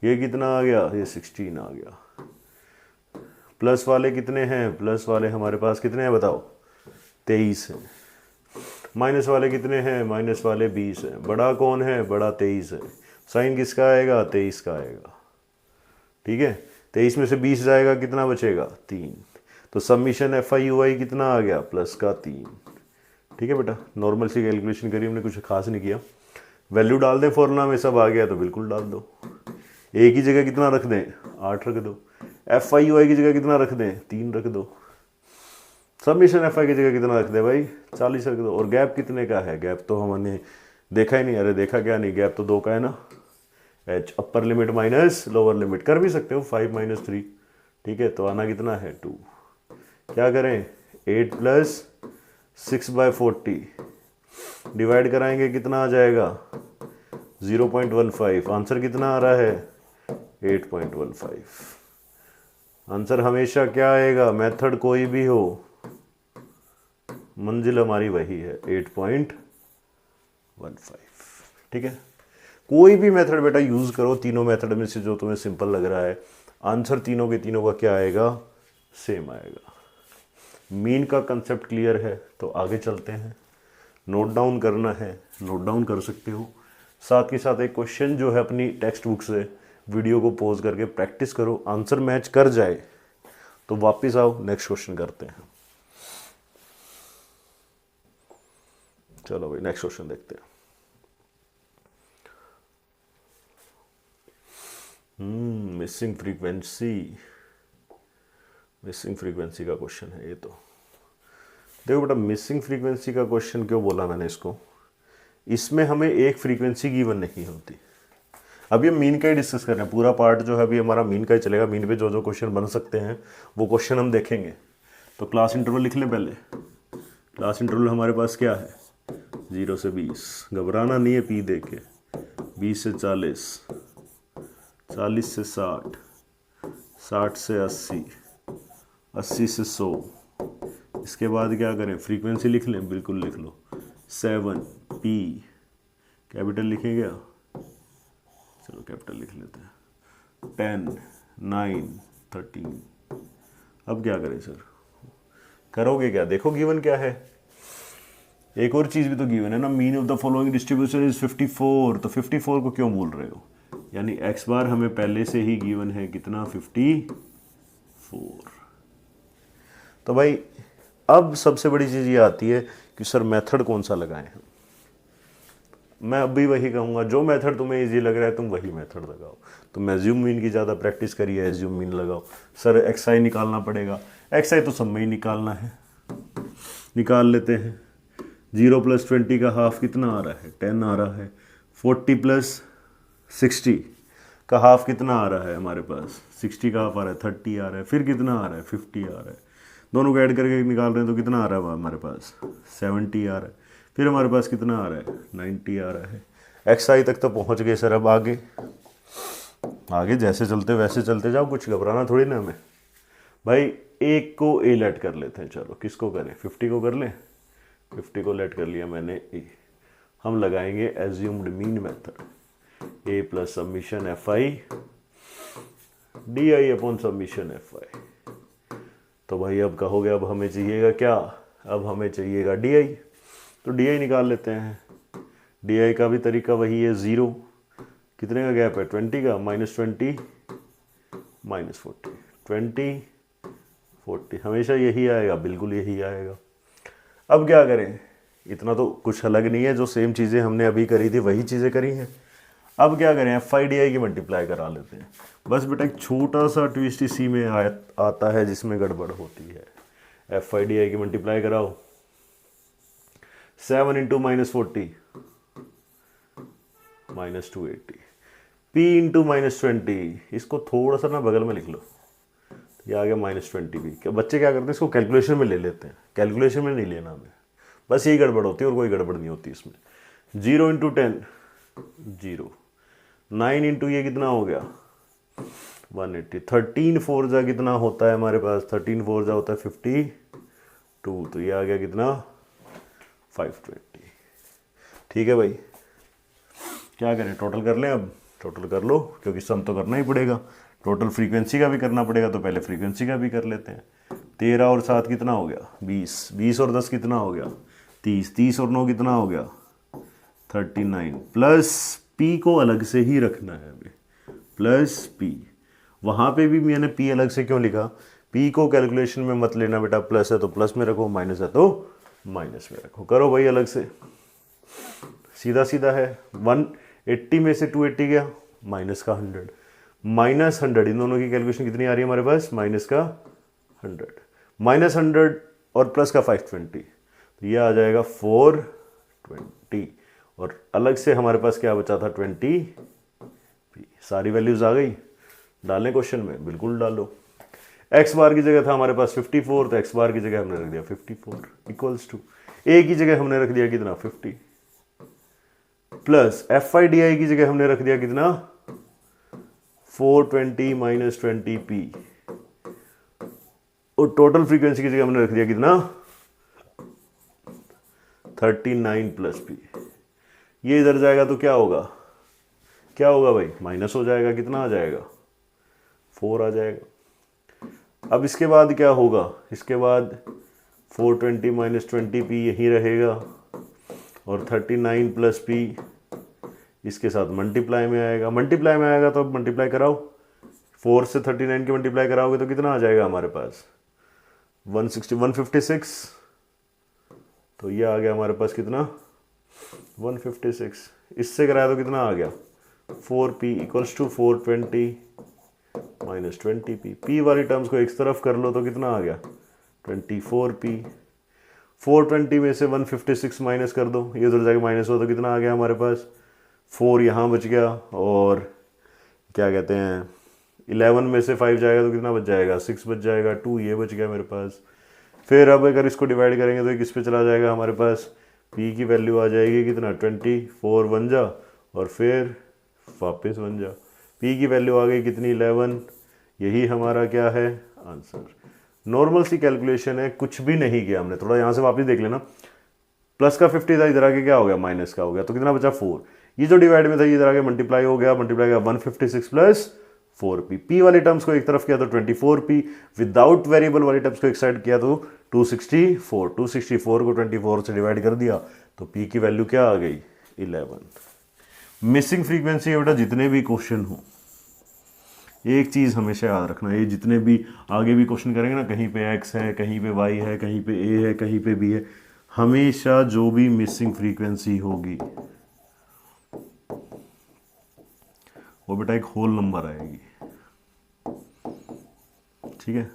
A: ये कितना आ गया, ये 16 आ गया। प्लस वाले कितने हैं, प्लस वाले हमारे पास कितने हैं बताओ, 23 हैं। माइनस वाले कितने हैं, माइनस वाले 20 हैं। बड़ा कौन है, बड़ा 23 है। साइन किसका आएगा, 23 का आएगा। ठीक है, 23 में से 20 जाएगा, कितना बचेगा, 3। तो सबमिशन एफ आई यू आई कितना आ गया, प्लस का 3। ठीक है बेटा, नॉर्मल सी कैलकुलेशन करी हमने, कुछ खास नहीं किया। वैल्यू डाल दें फॉर्मूला में, सब आ गया तो बिल्कुल डाल दो। ए की जगह कितना रख दें, 8 रख दो। एफ आई यू आई की जगह कितना रख दें, 3 रख दो। सबमिशन एफ आई की जगह कितना रख दे भाई, 40 रख दो। और गैप कितने का है, गैप तो हमने देखा ही नहीं, अरे देखा क्या नहीं, गैप तो 2 का है ना। H upper limit minus lower limit कर भी सकते हो, 5 - 3। ठीक है, तो आना कितना है, 2। क्या करें, 8 + 6/40 डिवाइड कराएंगे, कितना आ जाएगा, 0.15। आंसर कितना आ रहा है, 8.15। आंसर हमेशा क्या आएगा, मेथड कोई भी हो, मंजिल हमारी वही है, 8.15। ठीक है, कोई भी मेथड बेटा यूज करो, तीनों मेथड में से जो तुम्हें सिंपल लग रहा है, आंसर तीनों के तीनों का क्या आएगा, सेम आएगा। मीन का कंसेप्ट क्लियर है, तो आगे चलते हैं। नोट डाउन करना है, नोट डाउन कर सकते हो। साथ के साथ एक क्वेश्चन जो है अपनी टेक्स्ट बुक से वीडियो को पॉज करके प्रैक्टिस करो, आंसर मैच कर जाए तो वापस आओ, नेक्स्ट क्वेश्चन करते हैं। चलो भाई नेक्स्ट क्वेश्चन देखते हैं। मिसिंग फ्रीक्वेंसी का क्वेश्चन है ये। तो देखो बेटा, मिसिंग फ्रीक्वेंसी का क्वेश्चन क्यों बोला मैंने इसको, इसमें हमें एक फ्रीक्वेंसी गिवन नहीं होती। अभी हम मीन का ही डिस्कस कर रहे हैं, पूरा पार्ट जो है अभी हमारा मीन का ही चलेगा। मीन पे जो जो क्वेश्चन बन सकते हैं वो क्वेश्चन हम देखेंगे। तो क्लास इंटरवल लिख लें पहले। क्लास इंटरवल हमारे पास क्या है, 0 से 20, घबराना नहीं है पी दे के, 20 से 40, 40 से 60, 60 से 80, 80 से 100। इसके बाद क्या करें, फ्रीक्वेंसी लिख लें, बिल्कुल लिख लो, 7 पी, कैपिटल लिखें क्या, चलो कैपिटल लिख लेते हैं, 10 9 13। अब क्या करें सर, करोगे क्या, देखो गिवन क्या है, एक और चीज़ भी तो गिवन है ना, mean of the following distribution is 54। तो 54 को क्यों बोल रहे हो, यानी एक्स बार हमें पहले से ही गिवन है कितना, 54। तो भाई अब सबसे बड़ी चीज़ ये आती है कि सर मेथड कौन सा लगाएं हम। मैं अब भी वही कहूँगा, जो मेथड तुम्हें इजी लग रहा है तुम वही मेथड लगाओ। तुम एज्यूम मीन की ज़्यादा प्रैक्टिस करिए, एज्यूम मीन लगाओ। सर एक्सआई निकालना पड़ेगा, एक्सआई तो सब में ही निकालना है, निकाल लेते हैं। 0 + 20 का हाफ कितना आ रहा है, 10 आ रहा है। 40 + 60 का हाफ कितना आ रहा है हमारे पास, 60 का हाफ आ रहा है 30 आ रहा है। फिर कितना आ रहा है, 50 आ रहा है। दोनों को ऐड करके निकाल रहे हैं तो कितना आ रहा है हमारे पास, 70 आ रहा है। फिर हमारे पास कितना आ रहा है, 90 आ रहा है। एक्सआई तक तो पहुंच गए सर, अब आगे आगे जैसे चलते वैसे चलते जाओ, कुछ घबराना थोड़ी ना हमें। भाई एक को ए लेट कर लेते हैं, चलो किसको करें, 50 को कर लें। 50 को लेट कर लिया मैंने ए। हम लगाएंगे assumed mean method, A plus summation F I D I upon summation F I. तो भाई अब कहोगे अब हमें चाहिएगा क्या, अब हमें चाहिएगा डी आई। तो डी आई निकाल लेते हैं। डी आई का भी तरीका वही है, 0 कितने का गैप है, 20 का, -20 -40, 20 40, हमेशा यही आएगा, बिल्कुल यही आएगा। अब क्या करें, इतना तो कुछ अलग नहीं है, जो सेम चीज़ें हमने अभी करी थी वही चीज़ें करी हैं। अब क्या करें, एफ आई डी आई की मल्टीप्लाई करा लेते हैं। बस बेटा एक छोटा सा ट्विस्ट इसी में आता है जिसमें गड़बड़ होती है। एफ आई डी आई की मल्टीप्लाई कराओ, 7 × -40 -280, p × -20, इसको थोड़ा सा ना बगल में लिख लो, ये आ गया -20 भी। बच्चे क्या करते हैं, इसको कैलकुलेशन में ले लेते हैं, कैलकुलेशन में नहीं लेना हमें, बस यही गड़बड़ होती है और कोई गड़बड़ नहीं होती इसमें। 0 × 10 0, 9 × ये कितना हो गया 180, 13 4 जा कितना होता है हमारे पास, 13 4 जा होता है 52, तो ये आ गया कितना 520। ठीक है भाई, क्या करें, टोटल कर लें। अब टोटल कर लो, क्योंकि सम तो करना ही पड़ेगा, टोटल फ्रीक्वेंसी का भी करना पड़ेगा, तो पहले फ्रीक्वेंसी का भी कर लेते हैं। 13 और 7 कितना हो गया 20, 20 और 10 कितना हो गया 30, 30 और 9 कितना हो गया 39, प्लस पी को अलग से ही रखना है अभी, प्लस पी। वहाँ पे भी मैंने पी अलग से क्यों लिखा, पी को कैलकुलेशन में मत लेना बेटा, प्लस है तो प्लस में रखो, माइनस है तो माइनस में रखो। करो भाई अलग से, सीधा सीधा है। 180 में से 280 गया, माइनस का 100, -100, इन दोनों की कैलकुलेशन कितनी आ रही है हमारे पास, माइनस का 100, -100 और प्लस का 520, तो ये आ जाएगा 420। और अलग से हमारे पास क्या बचा था 20। सारी वैल्यूज आ गई, डालें क्वेश्चन में, बिल्कुल डालो। एक्स बार की जगह था हमारे पास 54, तो एक्स बार की जगह हमने रख दिया 54 इक्वल्स टू ए की जगह हमने रख दिया कितना 50, प्लस एफ आई डी आई की जगह हमने रख दिया कितना 420 -20 पी, और टोटल फ्रीक्वेंसी की जगह हमने रख दिया कितना 39 प्लस पी। ये इधर जाएगा तो क्या होगा, क्या होगा भाई, माइनस हो जाएगा, कितना आ जाएगा 4 आ जाएगा। अब इसके बाद क्या होगा, इसके बाद 420 -20 पी यही रहेगा, और 39 प्लस पी इसके साथ मल्टीप्लाई में आएगा, मल्टीप्लाई में आएगा तो अब मल्टीप्लाई कराओ, 4 से 39 की मल्टीप्लाई कराओगे तो कितना आ जाएगा हमारे पास 156, तो ये आ गया हमारे पास कितना 156। इससे कराया तो कितना आ गया 4p equals to 420 -20p। p वाली टर्म्स को एक तरफ कर लो तो कितना आ गया 24p। 420 में से 156 माइनस कर दो, ये उधर जाके माइनस हो तो कितना आ गया हमारे पास 4 यहाँ बच गया, और क्या कहते हैं, 11 में से 5 जाएगा तो कितना बच जाएगा, 6 बच जाएगा, 2 ये बच गया मेरे पास। फिर अब अगर इसको डिवाइड करेंगे तो किस पे चला जाएगा हमारे पास, p की वैल्यू आ जाएगी कितना 24 बन जा, और फिर वापस बन जा, p की वैल्यू आ गई कितनी 11। यही हमारा क्या है आंसर। नॉर्मल सी कैलकुलेशन है, कुछ भी नहीं किया हमने। थोड़ा यहाँ से वापस देख लेना, प्लस का 50 था, इधर आके क्या हो गया माइनस का हो गया, तो कितना बचा 4। ये जो डिवाइड में था ये इधर आके मल्टीप्लाई हो गया, मल्टीप्लाई गया 156 प्लस 4p। p वाली टर्म्स को एक तरफ किया तो 24p, विदाउट वेरिएबल वाली टर्म्स को एक साइड किया तो 264। 264 को 24 से डिवाइड कर दिया तो p की वैल्यू क्या आ गई 11। मिसिंग फ्रीक्वेंसी है बेटा, जितने भी क्वेश्चन हो एक चीज़ हमेशा याद रखना, ये जितने भी आगे भी क्वेश्चन करेंगे ना, कहीं पे x है, कहीं पे y है, कहीं पे a है, कहीं पे b है, हमेशा जो भी मिसिंग फ्रीक्वेंसी होगी वो बेटा एक होल नंबर आएगी, ठीक है।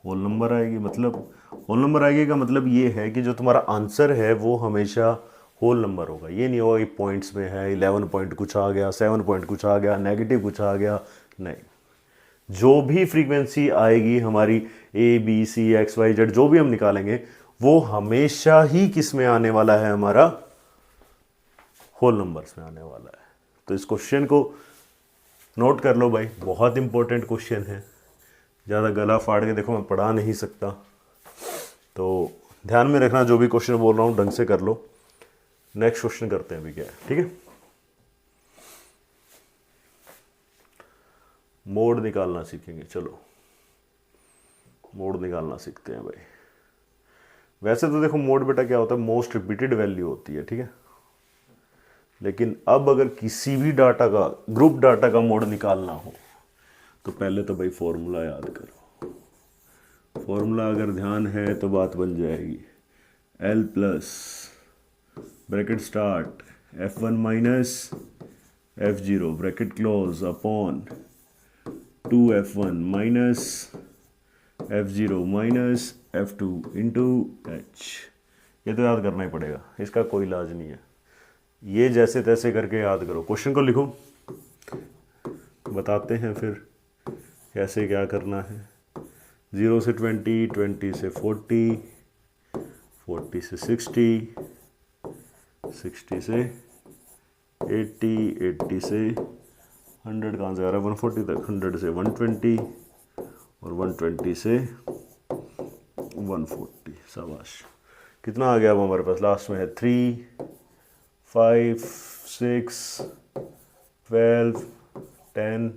A: होल नंबर आएगी मतलब, होल नंबर आएगी का मतलब ये है कि जो तुम्हारा आंसर है वो हमेशा होल नंबर होगा। ये नहीं होगा कि पॉइंट्स में है 11 पॉइंट कुछ आ गया, 7 पॉइंट कुछ आ गया, नेगेटिव कुछ आ गया, नहीं। जो भी फ्रीक्वेंसी आएगी हमारी A B C X Y Z जो भी हम निकालेंगे वो हमेशा ही किस में आने वाला है, हमारा होल नंबर्स में आने वाला है। तो इस क्वेश्चन को नोट कर लो भाई, बहुत इंपॉर्टेंट क्वेश्चन है। ज़्यादा गला फाड़ के देखो मैं पढ़ा नहीं सकता, तो ध्यान में रखना, जो भी क्वेश्चन बोल रहा हूँ ढंग से कर लो। नेक्स्ट क्वेश्चन करते हैं अभी क्या है, ठीक है। मोड निकालना सीखेंगे, चलो मोड निकालना सीखते हैं भाई। वैसे तो देखो मोड बेटा क्या होता है, मोस्ट रिपीटेड वैल्यू होती है, ठीक है। लेकिन अब अगर किसी भी डाटा का, ग्रुप डाटा का मोड निकालना हो तो पहले तो भाई फॉर्मूला याद करो। फॉर्मूला अगर ध्यान है तो बात बन जाएगी, L plus bracket start F1 minus F0 bracket close upon 2F1 minus F0 minus F2 into H। ये तो याद करना ही पड़ेगा, इसका कोई इलाज नहीं है। ये जैसे तैसे करके याद करो, क्वेश्चन को लिखो, बताते हैं फिर कैसे क्या करना है। 0 से 20, 20 से 40, 40 से 60, 60 से 80, 80 से 100 कहाँ से आ रहा है 140 तक, 100 से 120 और 120 से 140। शाबाश, कितना आ गया अब हमारे पास, लास्ट में है 3, 5, 6, 12, 10,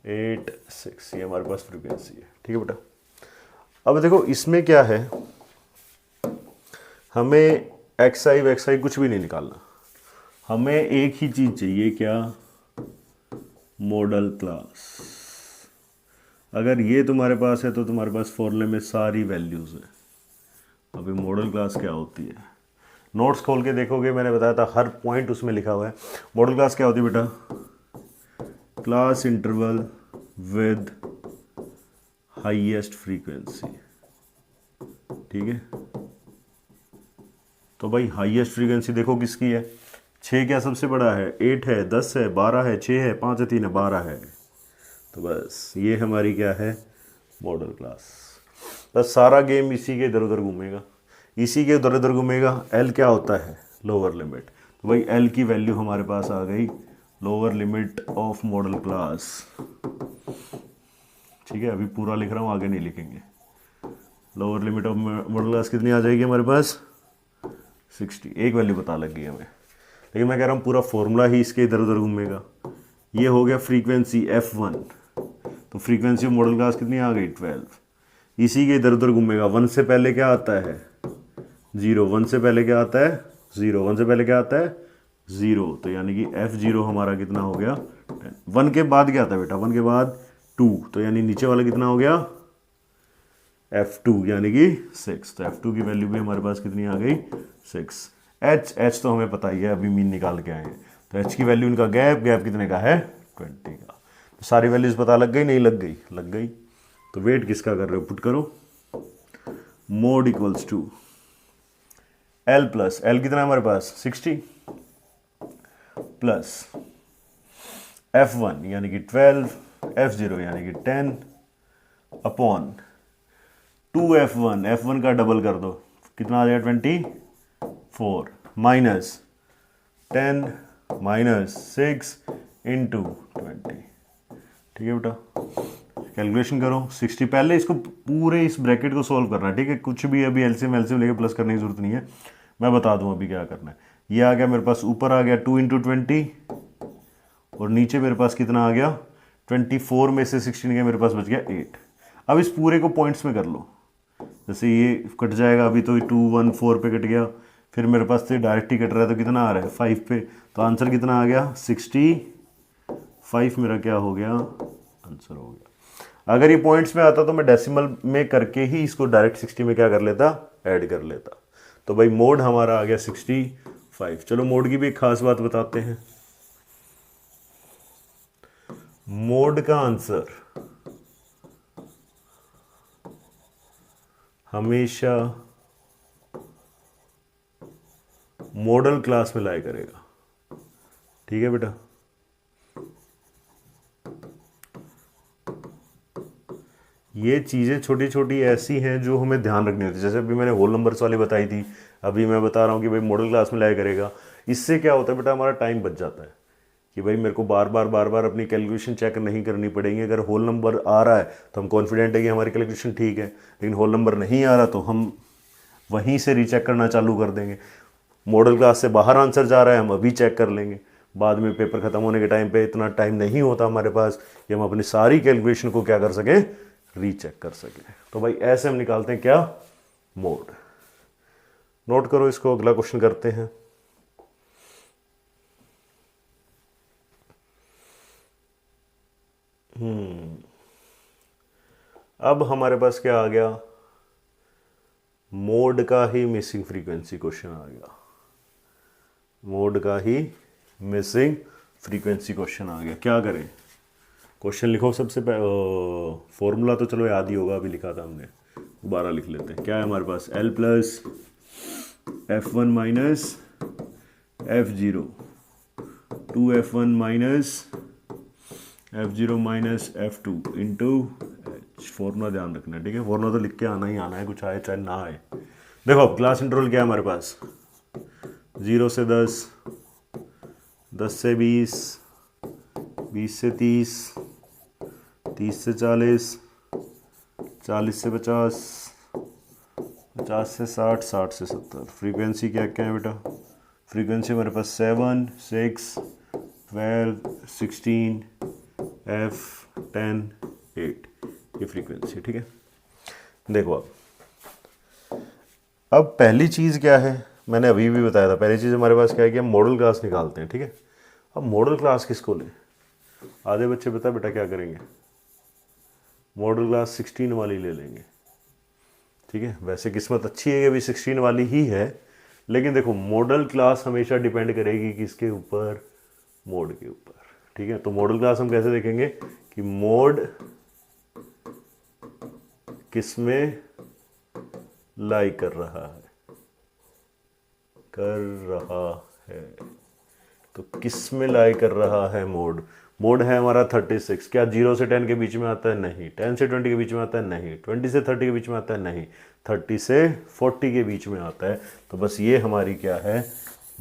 A: 8, 6। ये हमारे पास फ्रीक्वेंसी है, ठीक है बेटा। अब देखो इसमें क्या है, हमें एक्स आई कुछ भी नहीं निकालना, हमें एक ही चीज़ चाहिए, क्या, मॉडल क्लास। अगर ये तुम्हारे पास है तो तुम्हारे पास फॉर्मूले में सारी वैल्यूज़ हैं। अभी मॉडल क्लास क्या होती है, नोट्स खोल के देखोगे, मैंने बताया था हर पॉइंट उसमें लिखा हुआ है। मॉडल क्लास क्या होती है बेटा, class interval with highest frequency, ठीक है। तो भाई हाईएस्ट फ्रीक्वेंसी देखो किसकी है, 6 क्या सबसे बड़ा है, 8 है, 10 है, 12 है, 6 है, 5 है, 3 है, 12 है। तो बस ये हमारी क्या है, मॉडल क्लास। बस सारा गेम इसी के इधर उधर घूमेगा, इसी के इधर उधर घूमेगा। एल क्या होता है, लोअर लिमिट। तो भाई एल की वैल्यू हमारे पास आ गई, lower limit of model class, ठीक है। अभी पूरा लिख रहा हूँ, आगे नहीं लिखेंगे। Lower limit of model class कितनी आ जाएगी हमारे पास, 60। एक वैल्यू पता लग गई हमें, लेकिन मैं कह रहा हूँ पूरा फॉर्मूला ही इसके इधर उधर घूमेगा। ये हो गया फ्रीक्वेंसी F1, तो फ्रीक्वेंसी ऑफ मॉडल क्लास कितनी आ गई 12। इसी के इधर उधर घूमेगा। 1 से पहले क्या आता है 0, 1 से पहले क्या आता है 0, 1 से पहले क्या आता है 0, तो यानी कि F0 हमारा कितना हो गया 10। 1 के बाद क्या आता है बेटा, 1 के बाद 2, तो यानी नीचे वाला कितना हो गया F2 यानी कि 6। तो F2 की वैल्यू भी हमारे पास कितनी आ गई 6। H तो हमें पता ही है, अभी मीन निकाल के आए हैं। तो H की वैल्यू इनका गैप कितने का है 20 का। तो सारी वैल्यूज पता लग गई, नहीं लग गई, लग गई। तो वेट किसका कर रहे हो, पुट करो। Mode equals to L plus L कितना है हमारे पास 60 प्लस F1 यानी कि 12, F0 यानी कि 10 अपॉन 2F1, F1 का डबल कर दो, कितना आ जाएगा 24, माइनस 10 माइनस 6 इंटू 20। ठीक है बेटा, कैलकुलेशन करो। 60, पहले इसको पूरे इस ब्रैकेट को सॉल्व करना है, ठीक है। कुछ भी अभी एलसीएम लेके प्लस करने की जरूरत नहीं है, मैं बता दूं अभी क्या करना है। ये आ गया मेरे पास, ऊपर आ गया 2 इंटू 20 और नीचे मेरे पास कितना आ गया 24 में से 16 गया, मेरे पास बच गया 8। अब इस पूरे को पॉइंट्स में कर लो, जैसे ये कट जाएगा, अभी तो 2 1 4 पे कट गया, फिर मेरे पास तो डायरेक्ट ही कट रहा है, तो कितना आ रहा है 5 पे, तो आंसर कितना आ गया 65 मेरा क्या हो गया आंसर हो गया। अगर ये पॉइंट्स में आता तो मैं डेसिमल में करके ही इसको डायरेक्ट 60 में क्या कर लेता, ऐड कर लेता। तो भाई मोड हमारा आ गया 65। चलो मोड की भी एक खास बात बताते हैं। मोड का आंसर हमेशा मॉडल क्लास में लाया करेगा, ठीक है बेटा। ये चीज़ें छोटी छोटी ऐसी हैं जो हमें ध्यान रखनी होती है। जैसे अभी मैंने होल नंबर्स वाली बताई थी, अभी मैं बता रहा हूँ कि भाई मॉडल क्लास में लाया करेगा। इससे क्या होता है बेटा, हमारा टाइम बच जाता है कि भाई मेरे को बार बार अपनी कैलकुलेशन चेक नहीं करनी पड़ेगी। अगर होल नंबर आ रहा है तो हम कॉन्फिडेंट है कि हमारी कैलकुलेशन ठीक है, लेकिन होल नंबर नहीं आ रहा तो हम वहीं से रीचेक करना चालू कर देंगे। मॉडल क्लास से बाहर आंसर जा रहा है, हम अभी चेक कर लेंगे, बाद में पेपर ख़त्म होने के टाइम पे इतना टाइम नहीं होता हमारे पास कि हम अपनी सारी कैलकुलेशन को क्या कर सकें, रीचेक कर सकें। तो भाई ऐसे हम निकालते हैं क्या, मोड। नोट करो इसको, अगला क्वेश्चन करते हैं। अब हमारे पास क्या आ गया, मोड का ही मिसिंग फ्रीक्वेंसी क्वेश्चन आ गया। मोड का ही मिसिंग फ्रीक्वेंसी क्वेश्चन आ गया। क्या करें, क्वेश्चन लिखो सबसे फॉर्मूला तो चलो याद ही होगा, अभी लिखा था हमने, दोबारा लिख लेते हैं। क्या है हमारे पास, L plus F1 minus F0 2F1 minus F0 minus F2 into H। Formula ध्यान रखना है, ठीक है। फॉर्मूला तो लिख के आना ही आना है, कुछ आए चाहे ना आए। देखो क्लास इंटरवल क्या है हमारे पास, 0 से 10, 10 से 20, 20 से 30, 30 से 40, 40 से 50, 50 से 60, 60 से 70। फ्रीक्वेंसी क्या क्या है बेटा, फ्रीक्वेंसी हमारे पास 7, 6, 12, 16, F, 10, 8, ये फ्रीक्वेंसी, ठीक है। देखो अब पहली चीज़ क्या है, मैंने अभी भी बताया था, पहली चीज़ हमारे पास क्या है कि हम मॉडल क्लास निकालते हैं, ठीक है। अब मॉडल क्लास किसको लें, आधे बच्चे पता बेटा क्या करेंगे, मॉडल क्लास 16 वाली ले लेंगे, ठीक है। वैसे किस्मत अच्छी है कि अभी 16 वाली ही है, लेकिन देखो मॉडल क्लास हमेशा डिपेंड करेगी किसके ऊपर, मोड के ऊपर, ठीक है। तो मॉडल क्लास हम कैसे देखेंगे कि मोड किसमें लाई कर रहा है, तो किस में लाई कर रहा है मोड। मोड है हमारा 36, क्या 0 से 10 के बीच में आता है, नहीं। 10 से 20 के बीच में आता है, नहीं। 20 से 30 के बीच में आता है, नहीं। 30 से 40 के बीच में आता है। तो बस ये हमारी क्या है,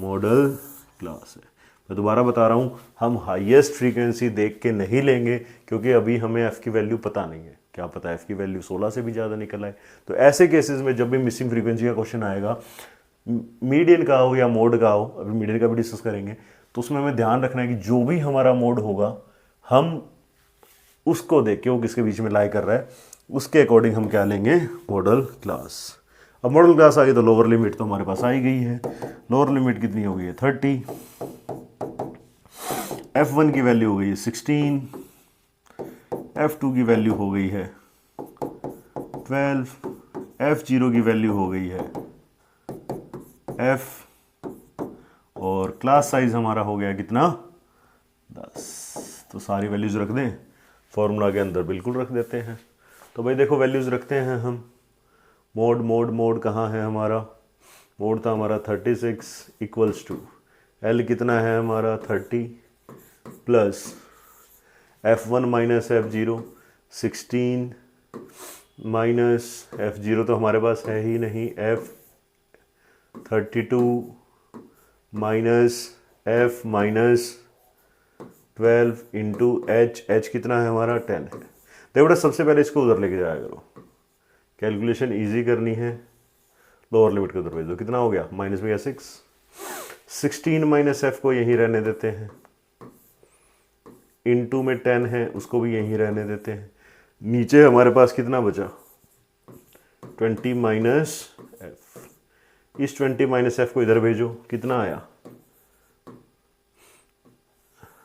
A: मॉडल क्लास है। मैं दोबारा बता रहा हूँ, हम हाईएस्ट फ्रीक्वेंसी देख के नहीं लेंगे, क्योंकि अभी हमें एफ़ की वैल्यू पता नहीं है, क्या पता एफ़ की वैल्यू 16 से भी ज़्यादा निकल आए। तो ऐसे केसेस में जब भी मिसिंग फ्रीक्वेंसी का क्वेश्चन आएगा, मीडियन का हो या मोड का हो, अभी मीडियन का भी डिस्कस करेंगे, तो उसमें हमें ध्यान रखना है कि जो भी हमारा मोड होगा हम उसको देख के वो किसके बीच में लाई कर रहा है, उसके अकॉर्डिंग हम क्या लेंगे, मॉडल क्लास। अब मॉडल क्लास आ गई तो लोअर लिमिट तो हमारे पास आ ही गई है। लोअर लिमिट कितनी हो गई है, 30। F1 की वैल्यू हो गई है 16, F2 की वैल्यू हो गई है 12, F0 की वैल्यू हो गई है F, और क्लास साइज हमारा हो गया कितना, 10। तो सारी वैल्यूज रख दें, फॉर्मूला के अंदर बिल्कुल रख देते हैं। तो भाई देखो वैल्यूज रखते हैं हम, मोड कहाँ है हमारा, मोड था हमारा 36 इक्वल्स टू L कितना है हमारा 30 plus F1 minus F0 16 minus F0 तो हमारे पास है ही नहीं, F32 minus F minus 12 into H कितना है हमारा 10 है। देखो बेटा सबसे पहले इसको उधर लेके जाया करो, कैलकुलेशन इजी करनी है, लोअर लिमिट को उधर भेज दो, कितना हो गया माइनस में गया 16 माइनस F को यहीं रहने देते हैं, इनटू में 10 है उसको भी यहीं रहने देते हैं, नीचे हमारे पास कितना बचा 20 माइनस F, इस 20 माइनस F को इधर भेजो, कितना आया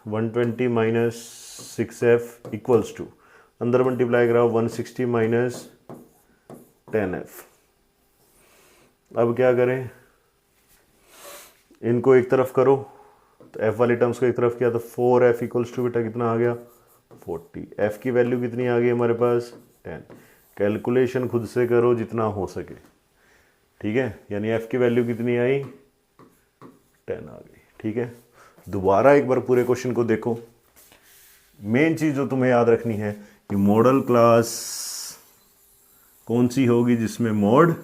A: 120 माइनस 6F इक्वल्स टू, अंदर मल्टीप्लाई कराओ 160 माइनस 10F। अब क्या करें, इनको एक तरफ करो तो F वाली टर्म्स को एक तरफ किया तो 4F इक्वल्स टू बेटा कितना आ गया 40। F की वैल्यू कितनी आ गई हमारे पास 10। कैलकुलेशन खुद से करो जितना हो सके, ठीक है, यानी F की वैल्यू कितनी आई 10 आ गई। ठीक है, दोबारा एक बार पूरे क्वेश्चन को देखो। मेन चीज जो तुम्हें याद रखनी है कि मॉडल क्लास कौन सी होगी जिसमें मॉड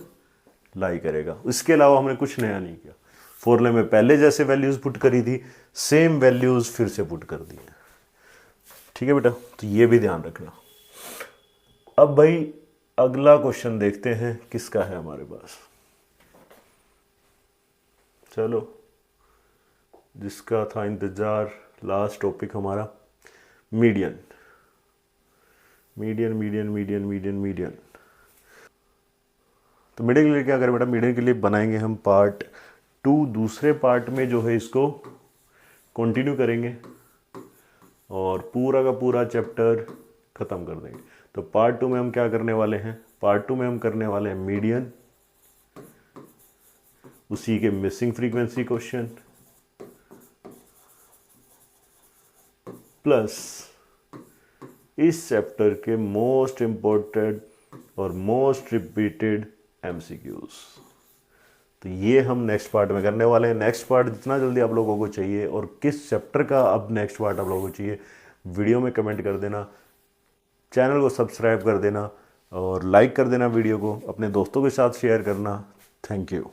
A: लाई करेगा, इसके अलावा हमने कुछ नया नहीं किया। फॉर्मूले में पहले जैसे वैल्यूज पुट करी थी सेम वैल्यूज फिर से पुट कर दी है। ठीक है बेटा, तो ये भी ध्यान रखना। अब भाई अगला क्वेश्चन देखते हैं किसका है हमारे पास। चलो, जिसका था इंतजार, लास्ट टॉपिक हमारा median. Median median median median median. तो मीडियन के लिए क्या करें बेटा, मीडियन के लिए बनाएंगे हम पार्ट 2, दूसरे पार्ट में जो है इसको कंटिन्यू करेंगे और पूरा का पूरा चैप्टर खत्म कर देंगे। तो पार्ट 2 में हम क्या करने वाले हैं, पार्ट 2 में हम करने वाले हैं मीडियन, उसी के मिसिंग फ्रीक्वेंसी क्वेश्चन प्लस इस चैप्टर के मोस्ट इंपॉर्टेंट और मोस्ट रिपीटेड एमसीक्यूज। तो ये हम नेक्स्ट पार्ट में करने वाले हैं। नेक्स्ट पार्ट जितना जल्दी आप लोगों को चाहिए और किस चैप्टर का अब नेक्स्ट पार्ट आप लोगों को चाहिए, वीडियो में कमेंट कर देना, चैनल को सब्सक्राइब कर देना और लाइक कर देना, वीडियो को अपने दोस्तों के साथ शेयर करना। Thank you.